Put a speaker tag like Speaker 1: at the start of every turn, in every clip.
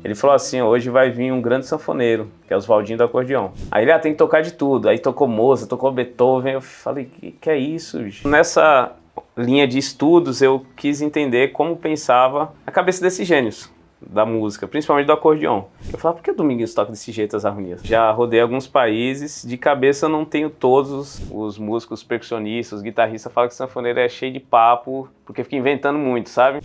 Speaker 1: Ele falou assim, hoje vai vir um grande sanfoneiro, que é o Oswaldinho do acordeão. Aí ele, tem que tocar de tudo. Aí tocou Mozart, tocou Beethoven. Eu falei, que é isso, bicho? Nessa linha de estudos, eu quis entender como pensava a cabeça desses gênios da música, principalmente do acordeão. Eu falava, por que o Dominguinhos toca desse jeito as harmonias? Já rodei alguns países, de cabeça eu não tenho todos os músicos, percussionistas, os guitarristas falam que sanfoneiro é cheio de papo, porque fica inventando muito, sabe?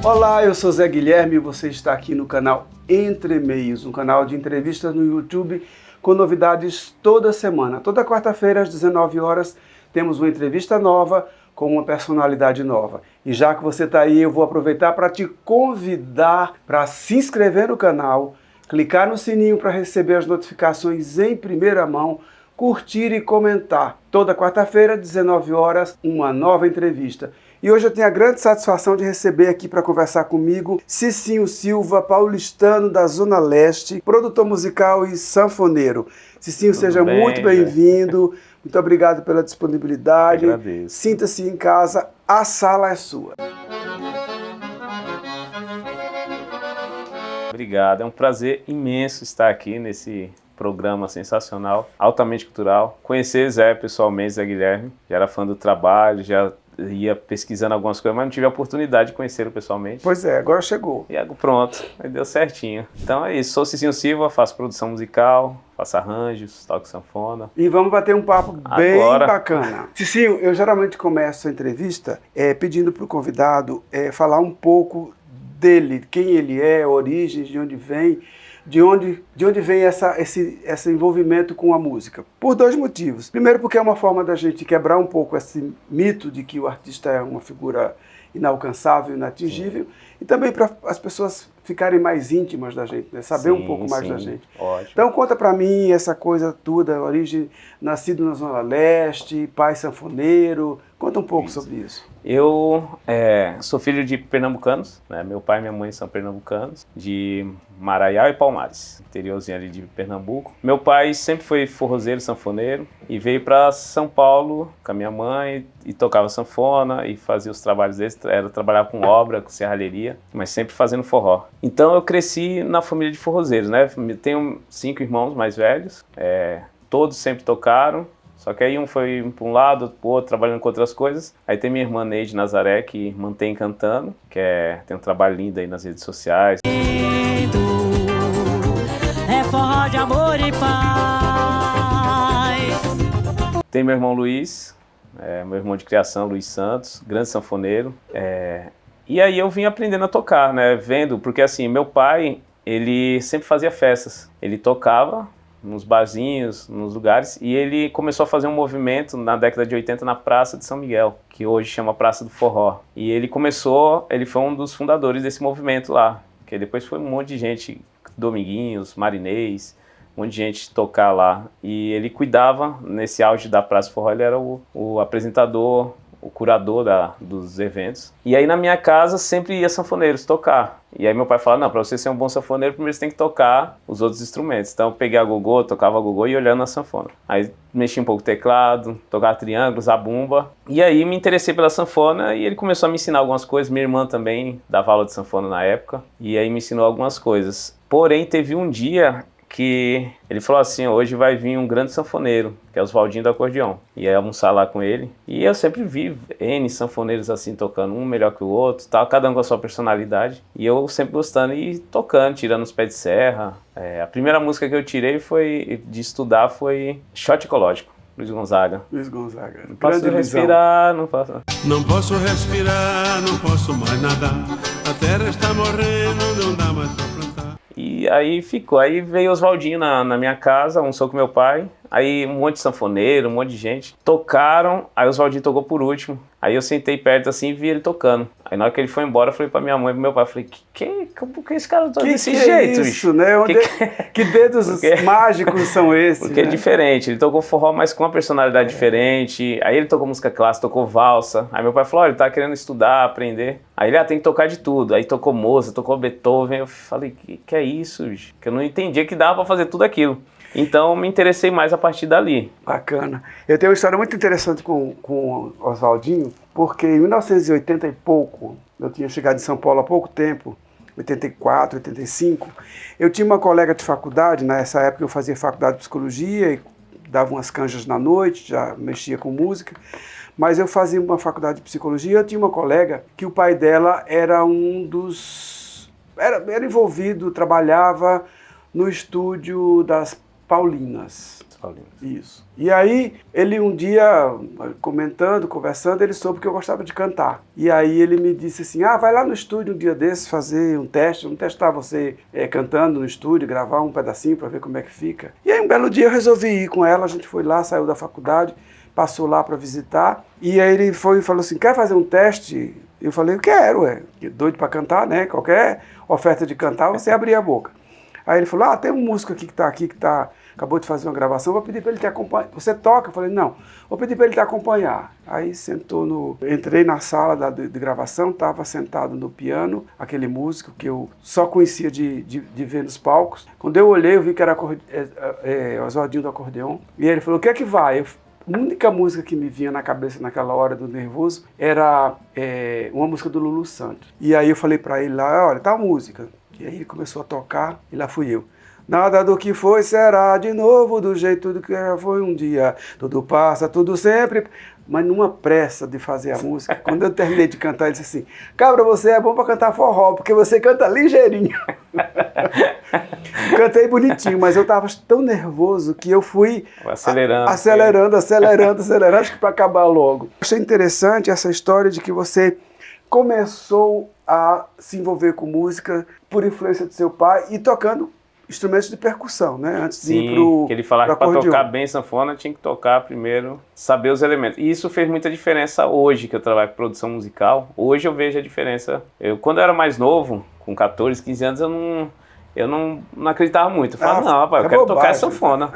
Speaker 2: Olá, eu sou Zé Guilherme e você está aqui no canal Entre Meios, um canal de entrevistas no YouTube com novidades toda semana. Toda quarta-feira às 19 horas temos uma entrevista nova com uma personalidade nova. E já que você está aí, eu vou aproveitar para te convidar para se inscrever no canal, clicar no sininho para receber as notificações em primeira mão, curtir e comentar. Toda quarta-feira, 19 horas, uma nova entrevista. E hoje eu tenho a grande satisfação de receber aqui para conversar comigo Cicinho Silva, paulistano da Zona Leste, produtor musical e sanfoneiro. Cicinho, seja muito bem-vindo, muito obrigado pela disponibilidade.
Speaker 1: Agradeço.
Speaker 2: Sinta-se em casa, a sala é sua.
Speaker 1: Obrigado, é um prazer imenso estar aqui nesse programa sensacional, altamente cultural. Conhecer Zé pessoalmente, Zé Guilherme, já era fã do trabalho, já ia pesquisando algumas coisas, mas não tive a oportunidade de conhecê-lo pessoalmente.
Speaker 2: Pois é, agora chegou.
Speaker 1: E pronto, aí deu certinho. Então é isso, sou Cicinho Silva, faço produção musical, faço arranjos, toco sanfona.
Speaker 2: E vamos bater um papo bem bacana. Cicinho, eu geralmente começo a entrevista pedindo para o convidado falar um pouco dele, quem ele é, a origem, de onde vem, de onde vem esse envolvimento com a música. Por dois motivos. Primeiro, porque é uma forma da gente quebrar um pouco esse mito de que o artista é uma figura inalcançável, inatingível. Sim. E também para as pessoas ficarem mais íntimas da gente, né? Saber um pouco mais da gente.
Speaker 1: Ótimo.
Speaker 2: Então conta para mim essa coisa toda, a origem, nascido na Zona Leste, pai sanfoneiro. Conta um pouco sobre isso.
Speaker 1: Eu sou filho de pernambucanos, né? Meu pai e minha mãe são pernambucanos, de Maraial e Palmares, interiorzinho ali de Pernambuco. Meu pai sempre foi forrozeiro, sanfoneiro, e veio para São Paulo com a minha mãe e tocava sanfona e fazia os trabalhos deles, trabalhava com obra, com serralheria, mas sempre fazendo forró. Então eu cresci na família de forrozeiros, né? Tenho 5 irmãos mais velhos, todos sempre tocaram. Só que aí um foi para um lado, outro para o outro, trabalhando com outras coisas. Aí tem minha irmã Neide Nazaré, que mantém cantando, tem um trabalho lindo aí nas redes sociais. É forró de amor e paz. Tem meu irmão Luiz, meu irmão de criação, Luiz Santos, grande sanfoneiro. E aí eu vim aprendendo a tocar, né, vendo, porque assim, meu pai, ele sempre fazia festas. Ele tocava nos barzinhos, nos lugares, e ele começou a fazer um movimento na década de 80 na Praça de São Miguel, que hoje chama Praça do Forró. E ele foi um dos fundadores desse movimento lá, que depois foi um monte de gente, Dominguinhos, Marinês, um monte de gente tocar lá. E ele cuidava, nesse auge da Praça do Forró, ele era o apresentador, o curador dos eventos. E aí na minha casa sempre ia sanfoneiros tocar. E aí meu pai falava, não, para você ser um bom sanfoneiro, primeiro você tem que tocar os outros instrumentos. Então eu peguei a gogô, tocava a gogô e ia olhando a sanfona. Aí mexi um pouco o teclado, tocava triângulos, a bumba. E aí me interessei pela sanfona e ele começou a me ensinar algumas coisas. Minha irmã também dava aula de sanfona na época. E aí me ensinou algumas coisas. Porém, teve um dia que ele falou assim, hoje vai vir um grande sanfoneiro, que é o Oswaldinho do acordeão. E aí almoçar lá com ele. E eu sempre vi N sanfoneiros assim tocando, um melhor que o outro, tal, cada um com a sua personalidade. E eu sempre gostando e tocando, tirando os pés de serra. A primeira música que eu tirei de estudar foi Shot Ecológico, Luiz Gonzaga.
Speaker 2: Luiz Gonzaga.
Speaker 1: Não posso respirar, não posso...
Speaker 3: Não posso respirar, não posso mais nadar. A terra está morrendo, não dá mais pra plantar.
Speaker 1: E aí ficou, aí veio Oswaldinho na minha casa, almoçou com meu pai, Aí um monte de sanfoneiro, um monte de gente. Tocaram, aí o Oswaldinho tocou por último. Aí eu sentei perto assim e vi ele tocando. Aí na hora que ele foi embora, eu falei pra minha mãe e pro meu pai, eu falei, por que esse cara toca desse jeito,
Speaker 2: é isso, né? Que dedos mágicos são esses?
Speaker 1: Porque
Speaker 2: né?
Speaker 1: é diferente, ele tocou forró, mas com uma personalidade diferente. Aí ele tocou música clássica, tocou valsa. Aí meu pai falou, olha, ele tá querendo estudar, aprender. Aí ele, tem que tocar de tudo. Aí tocou Mozart, tocou Beethoven. Eu falei, que é isso, gente? Que eu não entendia que dava pra fazer tudo aquilo. Então, me interessei mais a partir dali.
Speaker 2: Bacana. Eu tenho uma história muito interessante com o Oswaldinho, porque em 1980 e pouco, eu tinha chegado em São Paulo há pouco tempo, 84, 85, eu tinha uma colega de faculdade, nessa época eu fazia faculdade de psicologia e dava umas canjas na noite, já mexia com música, mas eu fazia uma faculdade de psicologia e eu tinha uma colega que o pai dela era era envolvido, trabalhava no estúdio das Paulinas. Isso. E aí, ele um dia, conversando, ele soube que eu gostava de cantar. E aí ele me disse assim, vai lá no estúdio um dia desses fazer um teste, vamos testar você cantando no estúdio, gravar um pedacinho para ver como é que fica. E aí um belo dia eu resolvi ir com ela, a gente foi lá, saiu da faculdade, passou lá para visitar, e aí ele foi e falou assim, quer fazer um teste? Eu falei, eu quero, doido para cantar, né? Qualquer oferta de cantar, você abria a boca. Aí ele falou, tem um músico aqui que acabou de fazer uma gravação, vou pedir para ele te acompanhar. Você toca? Eu falei, não, vou pedir para ele te acompanhar. Aí entrei na sala de gravação, estava sentado no piano, aquele músico que eu só conhecia de ver nos palcos. Quando eu olhei, eu vi que era o Oswaldinho do acordeon. E ele falou, o que é que vai? A única música que me vinha na cabeça naquela hora do nervoso era uma música do Lulu Santos. E aí eu falei para ele lá, olha, tá a música. E aí ele começou a tocar e lá fui eu. Nada do que foi será de novo, do jeito do que foi um dia. Tudo passa, tudo sempre. Mas numa pressa de fazer a música, quando eu terminei de cantar, ele disse assim, Cabra, você é bom para cantar forró, porque você canta ligeirinho. Cantei bonitinho, mas eu estava tão nervoso que eu fui acelerando, acho que para acabar logo. Achei interessante essa história de que você começou a se envolver com música por influência do seu pai e tocando instrumentos de percussão, né? Antes de ir pro
Speaker 1: que ele falava que para tocar bem sanfona tinha que tocar primeiro, saber os elementos. E isso fez muita diferença hoje que eu trabalho com produção musical. Hoje eu vejo a diferença. Quando eu era mais novo, com 14, 15 anos, eu não acreditava muito. Eu falava, não, rapaz, eu quero tocar sanfona.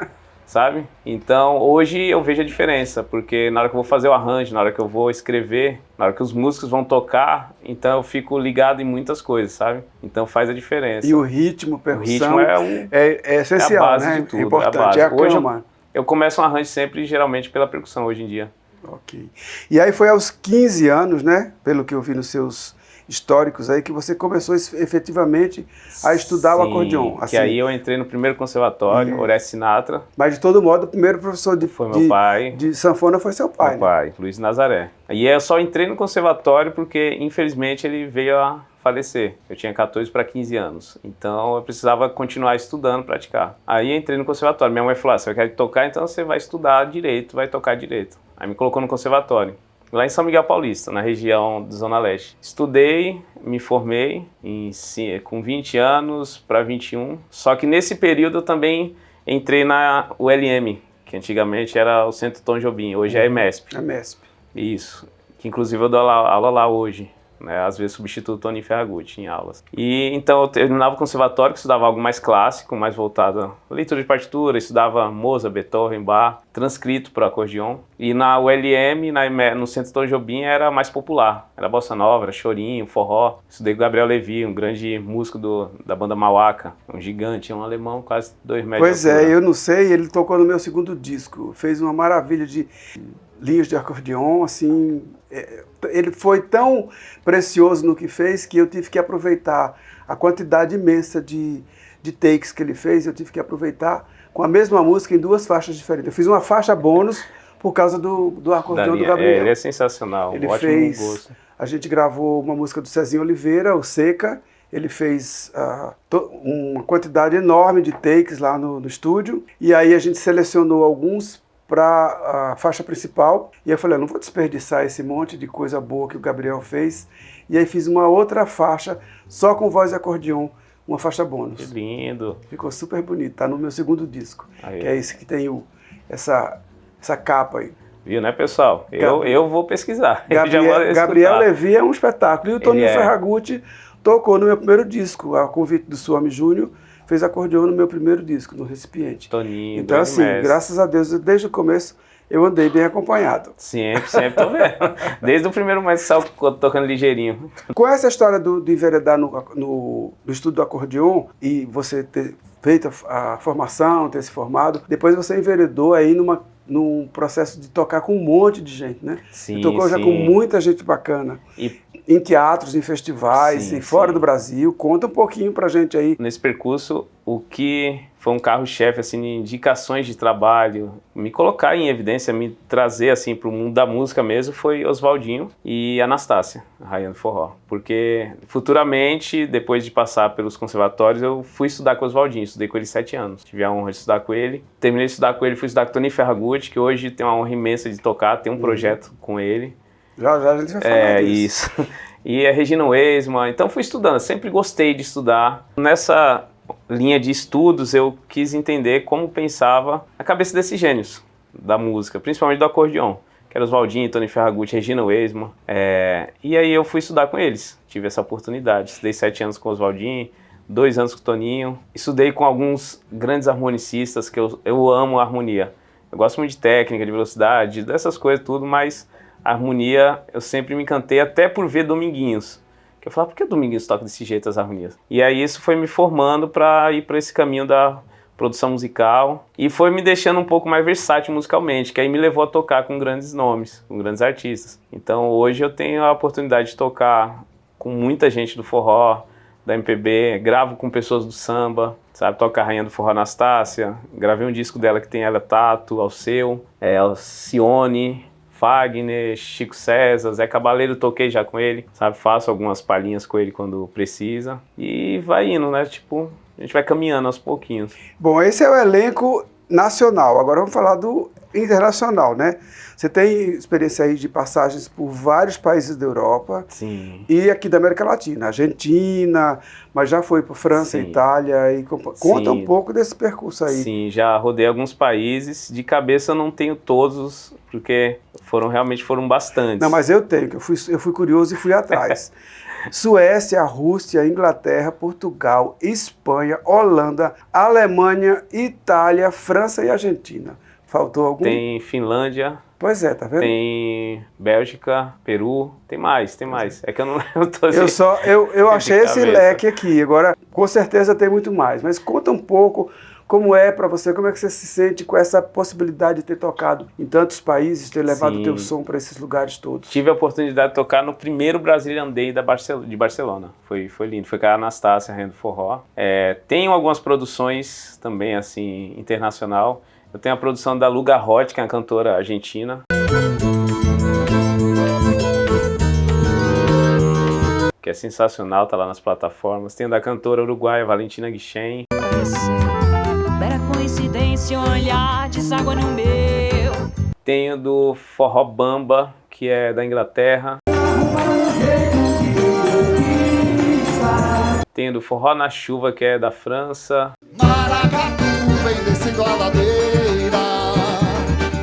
Speaker 1: Sabe? Então, hoje eu vejo a diferença, porque na hora que eu vou fazer o arranjo, na hora que eu vou escrever, na hora que os músicos vão tocar, então eu fico ligado em muitas coisas, sabe? Então faz a diferença.
Speaker 2: E o ritmo, percussão,
Speaker 1: o
Speaker 2: ritmo é essencial,
Speaker 1: é a base,
Speaker 2: né?
Speaker 1: de tudo,
Speaker 2: Importante,
Speaker 1: é a base.
Speaker 2: Hoje
Speaker 1: eu começo um arranjo sempre, geralmente, pela percussão, hoje em dia.
Speaker 2: Ok. E aí foi aos 15 anos, né? Pelo que eu vi nos seus históricos aí, que você começou efetivamente a estudar o acordeon.
Speaker 1: Assim. Que aí eu entrei no primeiro conservatório, Horácio Sinatra.
Speaker 2: Mas de todo modo, o primeiro professor
Speaker 1: meu pai.
Speaker 2: De sanfona foi seu pai,
Speaker 1: meu pai, Luiz Nazaré. E eu só entrei no conservatório porque, infelizmente, ele veio a falecer. Eu tinha 14 para 15 anos. Então, eu precisava continuar estudando, praticar. Aí, entrei no conservatório. Minha mãe falou, você quer tocar, então você vai estudar direito, vai tocar direito. Aí me colocou no conservatório. Lá em São Miguel Paulista, na região da Zona Leste. Estudei, me formei com 20 anos para 21. Só que nesse período eu também entrei na ULM, que antigamente era o Centro Tom Jobim, hoje é a EMESP.
Speaker 2: A MESP.
Speaker 1: Isso, que inclusive eu dou aula lá hoje. Né, às vezes substituo o Tony Ferragutti em aulas. E então eu terminava o conservatório, que estudava algo mais clássico, mais voltado à leitura de partitura, estudava Mozart, Beethoven, Bach, transcrito para acordeon. E na ULM, no Centro Tom Jobim, era mais popular. Era bossa nova, era chorinho, forró. Estudei com o Gabriel Levi, um grande músico da banda Mauaca, um gigante, um alemão quase 2 metros.
Speaker 2: Pois eu não sei, ele tocou no meu segundo disco, fez uma maravilha de linhas de acordeon, assim. Ele foi tão precioso no que fez que eu tive que aproveitar a quantidade imensa de takes que ele fez, eu tive que aproveitar com a mesma música em 2 faixas diferentes. Eu fiz uma faixa bônus por causa do acordeon do Gabriel.
Speaker 1: Ele é sensacional,
Speaker 2: ele
Speaker 1: ótimo
Speaker 2: fez,
Speaker 1: gosto.
Speaker 2: A gente gravou uma música do Cezinho Oliveira, o Seca, ele fez uma quantidade enorme de takes lá no estúdio, e aí a gente selecionou alguns para a faixa principal, e eu falei, não vou desperdiçar esse monte de coisa boa que o Gabriel fez, e aí fiz uma outra faixa, só com voz e acordeon, uma faixa bônus.
Speaker 1: Que lindo!
Speaker 2: Ficou super bonito, tá no meu segundo disco,
Speaker 1: aí.
Speaker 2: Que é esse que tem essa capa aí.
Speaker 1: Viu, né, pessoal? Eu vou pesquisar.
Speaker 2: Gabriel Levi é um espetáculo. E o Toninho
Speaker 1: Ele é.
Speaker 2: Ferragutti tocou no meu primeiro disco, a convite do Suami Júnior, fez acordeão no meu primeiro disco, no Recipiente.
Speaker 1: Toninho,
Speaker 2: então, assim,
Speaker 1: mestre.
Speaker 2: graças a Deus, desde o começo, eu andei bem acompanhado.
Speaker 1: Sempre tô vendo. Desde o primeiro momento que saiu tocando ligeirinho.
Speaker 2: Com essa história de enveredar no estudo do acordeon e você ter feito a formação, ter se formado, depois você enveredou aí num processo de tocar com um monte de gente, né?
Speaker 1: Sim,
Speaker 2: você tocou já com muita gente bacana. Em teatros, em festivais, e fora do Brasil. Conta um pouquinho pra gente aí.
Speaker 1: Nesse percurso, o que foi um carro-chefe, assim, de indicações de trabalho, me colocar em evidência, me trazer, assim, pro mundo da música mesmo, foi Oswaldinho e Anastácia, a Rainha do Forró. Porque, futuramente, depois de passar pelos conservatórios, eu fui estudar com o Oswaldinho, estudei com ele 7 anos. Tive a honra de estudar com ele. Terminei de estudar com ele, fui estudar com o Toninho Ferragutti, que hoje tem uma honra imensa de tocar, tem um projeto com ele.
Speaker 2: Já a gente vai falar
Speaker 1: disso. Isso. E a Regina Weisman. Então fui estudando, sempre gostei de estudar. Nessa linha de estudos eu quis entender como pensava a cabeça desses gênios da música, principalmente do acordeon, que era Oswaldinho, Tony Ferragutti, Regina Weisman. E aí eu fui estudar com eles, tive essa oportunidade. Estudei 7 anos com o Oswaldinho, 2 anos com o Toninho. Estudei com alguns grandes harmonicistas, que eu amo a harmonia. Eu gosto muito de técnica, de velocidade, dessas coisas tudo, mas a harmonia, eu sempre me encantei até por ver Dominguinhos. Que eu falava, por que o Dominguinhos toca desse jeito as harmonias? E aí isso foi me formando para ir para esse caminho da produção musical e foi me deixando um pouco mais versátil musicalmente, que aí me levou a tocar com grandes nomes, com grandes artistas. Então hoje eu tenho a oportunidade de tocar com muita gente do forró, da MPB, gravo com pessoas do samba, sabe? Toca a Rainha do Forró Anastácia, gravei um disco dela que tem ela, Tato, Alceu, Alcione, Fagner, Chico César, Zé Cabaleiro, toquei já com ele, sabe? Faço algumas palhinhas com ele quando precisa. E vai indo, né? Tipo, a gente vai caminhando aos pouquinhos.
Speaker 2: Bom, esse é o elenco nacional. Agora vamos falar do internacional, né? Você tem experiência aí de passagens por vários países da Europa.
Speaker 1: Sim.
Speaker 2: E aqui da América Latina, Argentina, mas já foi para França,
Speaker 1: Sim.
Speaker 2: Itália. E conta um pouco desse percurso aí.
Speaker 1: Sim, já rodei alguns países. De cabeça eu não tenho todos, porque realmente foram bastantes.
Speaker 2: Não, mas eu tenho, que eu fui curioso e fui atrás. Suécia, Rússia, Inglaterra, Portugal, Espanha, Holanda, Alemanha, Itália, França e Argentina. Faltou algum?
Speaker 1: Tem Finlândia.
Speaker 2: Pois é, tá vendo?
Speaker 1: Tem Bélgica, Peru, tem mais. É que eu não tô assim,
Speaker 2: eu achei esse leque aqui, agora com certeza tem muito mais, mas conta um pouco como é para você, como é que você se sente com essa possibilidade de ter tocado em tantos países, ter levado o teu som para esses lugares todos.
Speaker 1: Tive a oportunidade de tocar no primeiro Brazilian Day de Barcelona, foi lindo, foi com a Anastácia, Rainha do Forró. Tenho algumas produções também, assim, internacional. Eu tenho a produção da Lu Garrote, que é uma cantora argentina. Que é sensacional, tá lá nas plataformas. Tenho da cantora uruguaia Valentina Guichen.
Speaker 4: Mera coincidência, olhar deságua no meu.
Speaker 1: Tenho do Forró Bamba, que é da Inglaterra. Tenho do Forró na Chuva, que é da França.
Speaker 5: Maracatu vem descendo a ladeira,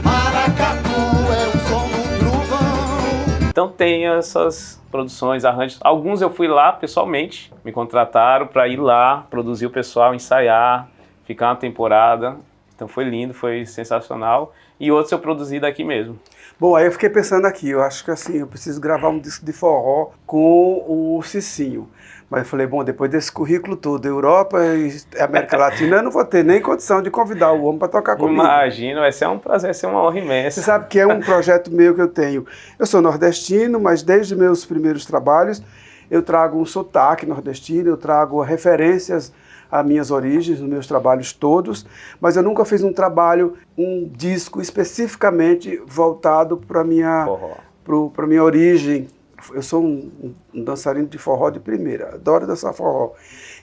Speaker 5: maracatu é o som do trovão.
Speaker 1: Então tenho essas produções, arranjos. Alguns eu fui lá pessoalmente, me contrataram para ir lá, produzir o pessoal, ensaiar, ficar uma temporada. Então foi lindo, foi sensacional. E outros eu produzi daqui mesmo.
Speaker 2: Bom, aí eu fiquei pensando aqui, eu acho que assim, eu preciso gravar um disco de forró com o Cicinho. Mas eu falei, bom, depois desse currículo todo, Europa e América Latina, eu não vou ter nem condição de convidar o homem para tocar comigo.
Speaker 1: Imagina, vai ser um prazer, vai ser uma honra imensa.
Speaker 2: Você sabe que é um projeto meu que eu tenho. Eu sou nordestino, mas desde meus primeiros trabalhos, eu trago um sotaque nordestino, eu trago referências às minhas origens, nos meus trabalhos todos, mas eu nunca fiz um disco especificamente voltado para a minha origem. Eu sou um dançarino de forró de primeira, adoro dançar forró.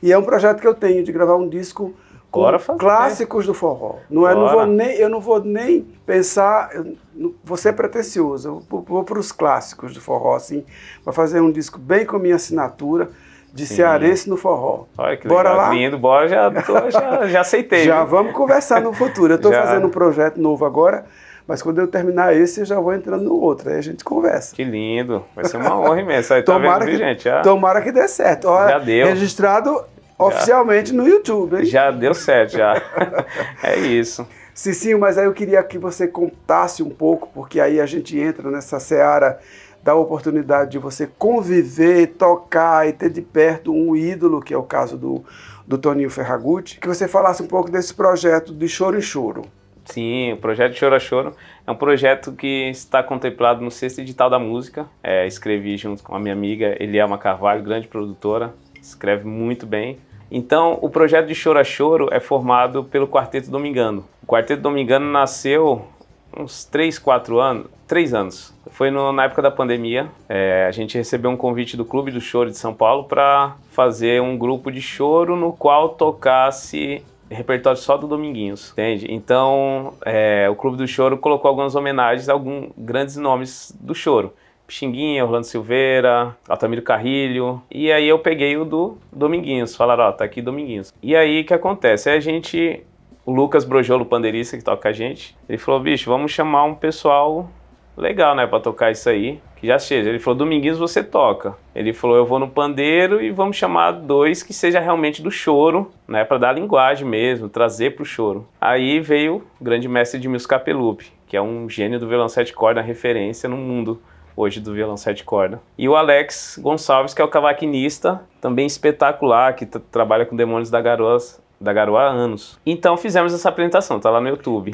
Speaker 2: E é um projeto que eu tenho de gravar um disco com clássicos do forró. Eu não vou nem pensar, vou ser pretencioso, eu vou para os clássicos do forró, assim, para fazer um disco bem com minha assinatura, de
Speaker 1: Sim.
Speaker 2: cearense no forró.
Speaker 1: Olha que
Speaker 2: Bora
Speaker 1: legal,
Speaker 2: lá?
Speaker 1: lindo, bora, já aceitei.
Speaker 2: Já
Speaker 1: viu?
Speaker 2: vamos conversar no futuro. Eu estou
Speaker 1: Já.
Speaker 2: fazendo um projeto novo agora, mas quando eu terminar esse, eu já vou entrando no outro. Aí a gente conversa.
Speaker 1: Que lindo, vai ser uma honra imensa. Aí, tá vendo, viu, gente?
Speaker 2: Tomara que dê certo. Ó,
Speaker 1: Já deu.
Speaker 2: Registrado oficialmente no YouTube, hein?
Speaker 1: Já deu certo, já. É isso.
Speaker 2: Cicinho, mas aí eu queria que você contasse um pouco, porque aí a gente entra nessa seara da oportunidade de você conviver, tocar e ter de perto um ídolo, que é o caso do Toninho Ferragutti, que você falasse um pouco desse projeto de Choro em Choro.
Speaker 1: Sim, o projeto Choro a Choro é um projeto que está contemplado no 6º edital da música. Escrevi junto com a minha amiga Elielma Carvalho, grande produtora, escreve muito bem. Então, o projeto de Choro a Choro é formado pelo Quarteto Domingando. O Quarteto Domingando nasceu uns 3 anos. Foi na época da pandemia. A gente recebeu um convite do Clube do Choro de São Paulo para fazer um grupo de choro no qual tocasse repertório só do Dominguinhos, entende? Então, o Clube do Choro colocou algumas homenagens a alguns grandes nomes do choro. Pixinguinha, Orlando Silveira, Altamiro Carrilho. E aí eu peguei o do Dominguinhos. Falaram, ó, tá aqui Dominguinhos. E aí o que acontece? O Lucas Brojolo, pandeirista, que toca com a gente, ele falou, bicho, vamos chamar um pessoal legal, né, pra tocar isso aí, que já seja. Ele falou, Dominguinhos você toca. Ele falou, eu vou no pandeiro e vamos chamar 2 que seja realmente do choro, né, pra dar linguagem mesmo, trazer pro choro. Aí veio o grande mestre Edmilson Capelupi, que é um gênio do violão 7 cordas, referência no mundo hoje do violão 7 cordas. E o Alex Gonçalves, que é o cavaquinista, também espetacular, que trabalha com Demônios da Garoa há anos. Então fizemos essa apresentação, tá lá no YouTube.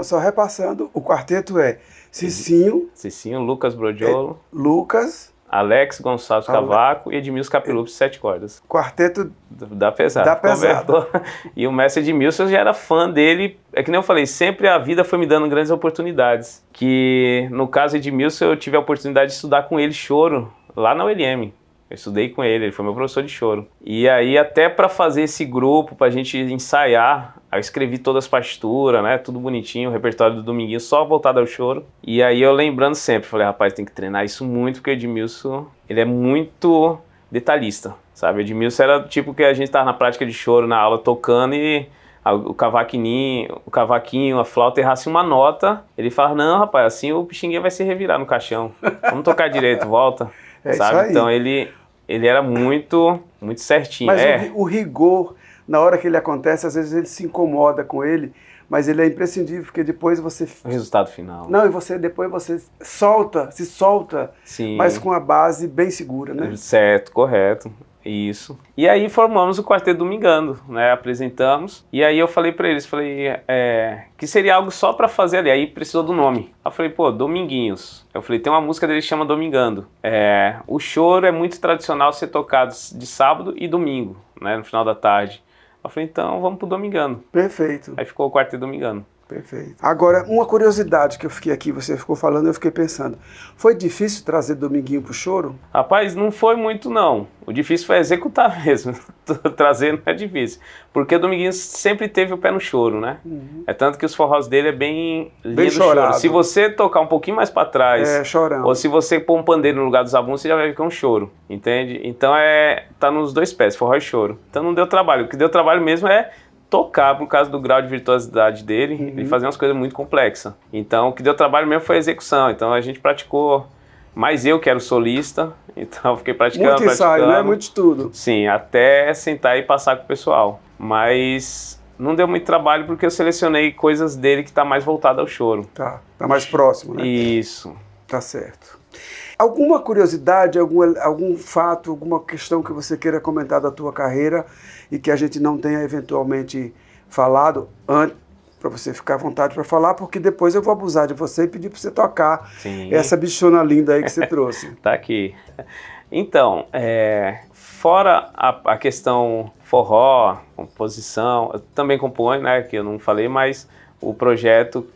Speaker 2: Só repassando, o quarteto é Cicinho,
Speaker 1: Lucas Brojolo,
Speaker 2: Lucas,
Speaker 1: Alex Gonçalves Cavaco e Edmilson Capelupi, 7 cordas.
Speaker 2: quarteto
Speaker 1: Da pesada.
Speaker 2: Da pesada.
Speaker 1: Convertou. E o mestre Edmilson, eu já era fã dele. É que nem eu falei, sempre a vida foi me dando grandes oportunidades. Que no caso Edmilson, eu tive a oportunidade de estudar com ele choro lá na ULM. Eu estudei com ele foi meu professor de choro. E aí até para fazer esse grupo, pra gente ensaiar, eu escrevi todas as partituras, né, tudo bonitinho, o repertório do Dominguinho só voltado ao choro. E aí eu lembrando sempre, falei, rapaz, tem que treinar isso muito, porque o Edmilson, ele é muito detalhista, sabe? O Edmilson era tipo que a gente tava na prática de choro, na aula, tocando e o cavaquinho, a flauta errasse uma nota, ele fala, não, rapaz, assim o Pixinguinha vai se revirar no caixão. Vamos tocar direito, volta. Sabe?
Speaker 2: Isso aí.
Speaker 1: Então ele era muito certinho.
Speaker 2: Mas o rigor, na hora que ele acontece, às vezes ele se incomoda com ele, mas ele é imprescindível, porque depois você...
Speaker 1: O resultado final.
Speaker 2: Não, e depois você se solta,
Speaker 1: Sim.
Speaker 2: mas com a base bem segura, né?
Speaker 1: Certo, correto. Isso. E aí formamos o Quarteto Domingando, né? Apresentamos. E aí eu falei pra eles, que seria algo só pra fazer ali. Aí precisou do nome. Eu falei, pô, Dominguinhos. Eu falei, tem uma música dele que chama Domingando. O choro é muito tradicional ser tocado de sábado e domingo, né? No final da tarde. Eu falei, então vamos pro Domingando.
Speaker 2: Perfeito.
Speaker 1: Aí ficou o Quarteto Domingando.
Speaker 2: Perfeito. Agora, uma curiosidade que eu fiquei aqui, você ficou falando, eu fiquei pensando. Foi difícil trazer Dominguinho pro choro?
Speaker 1: Rapaz, não foi muito não. O difícil foi executar mesmo. Trazer não é difícil. Porque o Dominguinho sempre teve o pé no choro, né? Uhum. É tanto que os forrós dele é bem lindo
Speaker 2: chorado.
Speaker 1: Choro. Se você tocar um pouquinho mais para trás,
Speaker 2: chorão.
Speaker 1: Ou se você pôr um pandeiro no lugar dos abusos, você já vai ficar um choro, entende? Então tá nos dois pés, forró e choro. Então não deu trabalho. O que deu trabalho mesmo é tocar, por causa do grau de virtuosidade dele, ele fazia umas coisas muito complexas. Então, o que deu trabalho mesmo foi a execução. Então, a gente praticou, mais eu que era o solista, então eu fiquei praticando.
Speaker 2: Muito ensaio, né? Muito estudo.
Speaker 1: Sim, até sentar e passar com o pessoal. Mas não deu muito trabalho porque eu selecionei coisas dele que tá mais voltado ao choro.
Speaker 2: Tá mais próximo, né?
Speaker 1: Isso.
Speaker 2: Tá certo. Alguma curiosidade, algum fato, alguma questão que você queira comentar da tua carreira e que a gente não tenha eventualmente falado antes, para você ficar à vontade para falar, porque depois eu vou abusar de você e pedir para você tocar essa bichona linda aí que você trouxe.
Speaker 1: Tá aqui. Então, fora a questão forró, composição, eu também componho, né, que eu não falei, mas o projeto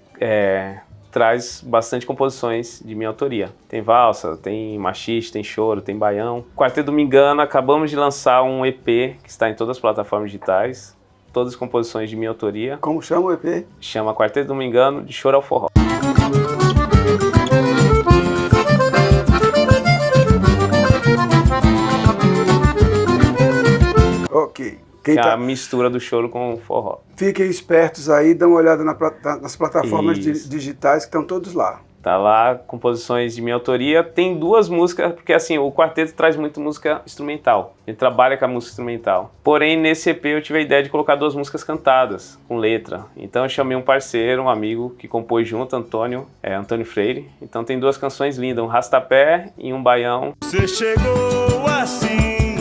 Speaker 1: traz bastante composições de minha autoria. Tem valsa, tem machiste, tem choro, tem baião. Quarteto Domingando, acabamos de lançar um EP que está em todas as plataformas digitais. todas composições de minha autoria.
Speaker 2: Como chama o EP?
Speaker 1: Chama Quarteto Domingano, de Choro ao Forró.
Speaker 2: Ok.
Speaker 1: Que é a mistura do choro com o forró.
Speaker 2: Fiquem espertos aí, dão uma olhada nas plataformas digitais que estão todos lá.
Speaker 1: Tá lá, composições de minha autoria. Tem 2 músicas, porque assim, o quarteto traz muito música instrumental. A gente trabalha com a música instrumental. Porém, nesse EP eu tive a ideia de colocar 2 músicas cantadas, com letra. Então eu chamei um parceiro, um amigo, que compôs junto, Antônio Freire. Então tem 2 canções lindas, um rastapé e um baião.
Speaker 3: Você chegou assim,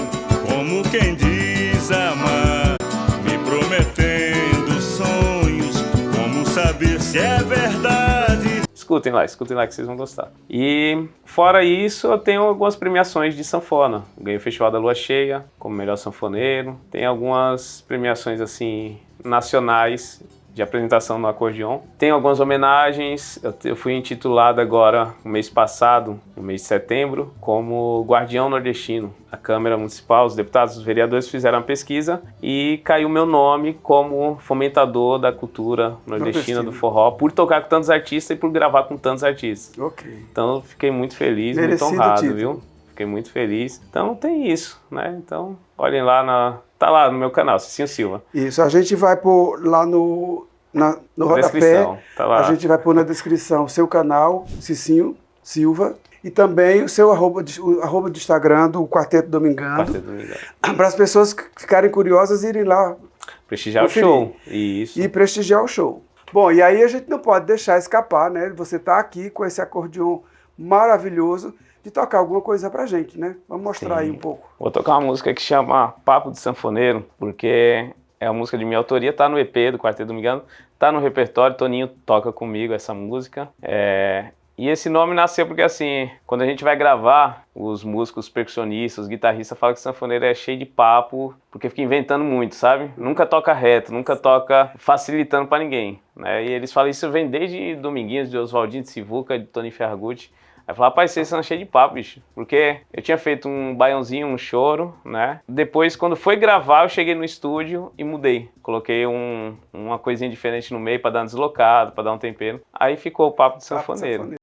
Speaker 3: como quem diz amar, me prometendo sonhos, como saber se é verdade.
Speaker 1: Escutem lá que vocês vão gostar. E fora isso, eu tenho algumas premiações de sanfona. Ganhei o Festival da Lua Cheia como melhor sanfoneiro. Tem algumas premiações assim nacionais de apresentação no acordeon. Tem algumas homenagens. Eu fui intitulado agora, no mês passado, no mês de setembro, como Guardião Nordestino. A Câmara Municipal, os deputados, os vereadores fizeram uma pesquisa e caiu meu nome como fomentador da cultura nordestina do forró, por tocar com tantos artistas e por gravar com tantos artistas.
Speaker 2: Ok.
Speaker 1: Então eu fiquei muito feliz,
Speaker 2: Merecido
Speaker 1: muito honrado,
Speaker 2: título.
Speaker 1: viu? Fiquei muito feliz. Então tem isso, né? Então olhem lá, tá lá no meu canal, Cicinho Silva.
Speaker 2: Isso, a gente vai pôr lá no rodapé,
Speaker 1: Descrição, tá lá.
Speaker 2: a gente vai pôr na descrição o seu canal, Cicinho Silva, e também o seu arroba do Instagram do Quarteto Domingano,
Speaker 1: Quarteto Domingano.
Speaker 2: para as pessoas que ficarem curiosas irem lá
Speaker 1: Prestigiar
Speaker 2: conferir.
Speaker 1: o show. Isso.
Speaker 2: E prestigiar o show. Bom, e aí a gente não pode deixar escapar, né? Você tá aqui com esse acordeon maravilhoso de tocar alguma coisa pra gente, né? Vamos mostrar aí um pouco.
Speaker 1: Vou tocar uma música que chama Papo de Sanfoneiro, porque é a música de minha autoria, tá no EP do Quarteto Domingano, tá no repertório, Toninho toca comigo essa música. E esse nome nasceu porque, assim, quando a gente vai gravar, os músicos, os percussionistas, os guitarristas falam que sanfoneiro é cheio de papo, porque fica inventando muito, sabe? Nunca toca reto, nunca toca facilitando pra ninguém, né? E eles falam isso vem desde Dominguinhos, de Oswaldinho de Sivuca, de Tony Ferragutti. Aí eu falei, rapaz, vocês são cheios de papo, bicho. Porque eu tinha feito um baiãozinho, um choro, né? Depois, quando foi gravar, eu cheguei no estúdio e mudei. Coloquei uma coisinha diferente no meio pra dar um deslocado, pra dar um tempero. Aí ficou o papo de sanfoneiro.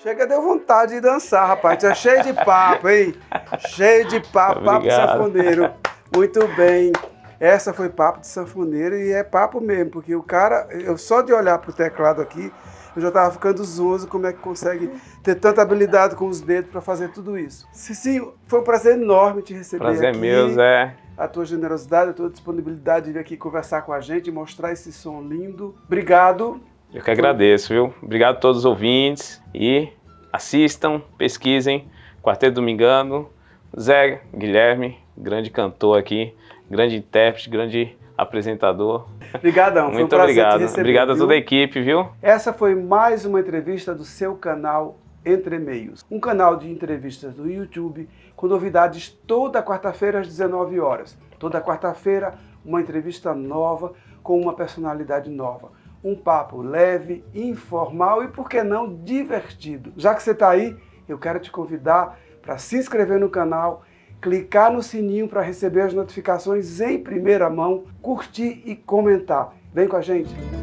Speaker 2: Chega, deu vontade de dançar, rapaz. É cheio de papo, hein? Cheio de papo, papo de sanfoneiro. Muito bem. Essa foi papo de sanfoneiro e é papo mesmo, porque o cara, eu só de olhar pro teclado aqui, eu já tava ficando zonzo como é que consegue ter tanta habilidade com os dedos para fazer tudo isso. Cicinho, foi um prazer enorme te receber aqui.
Speaker 1: Prazer meu, Zé.
Speaker 2: A tua generosidade, a tua disponibilidade de vir aqui conversar com a gente e mostrar esse som lindo. Obrigado.
Speaker 1: Eu que agradeço, viu? Obrigado a todos os ouvintes e assistam, pesquisem Quarteto Domingano, Zé Guilherme, grande cantor aqui, grande intérprete, grande apresentador.
Speaker 2: Obrigadão, foi um
Speaker 1: Muito
Speaker 2: prazer te
Speaker 1: obrigado.
Speaker 2: receber,
Speaker 1: Obrigado a
Speaker 2: viu?
Speaker 1: toda a equipe, viu?
Speaker 2: Essa foi mais uma entrevista do seu canal Entre Meios, um canal de entrevistas do YouTube com novidades toda quarta-feira às 19 horas. Toda quarta-feira, uma entrevista nova com uma personalidade nova. Um papo leve, informal e, por que não, divertido. Já que você está aí, eu quero te convidar para se inscrever no canal, clicar no sininho para receber as notificações em primeira mão, curtir e comentar. Vem com a gente!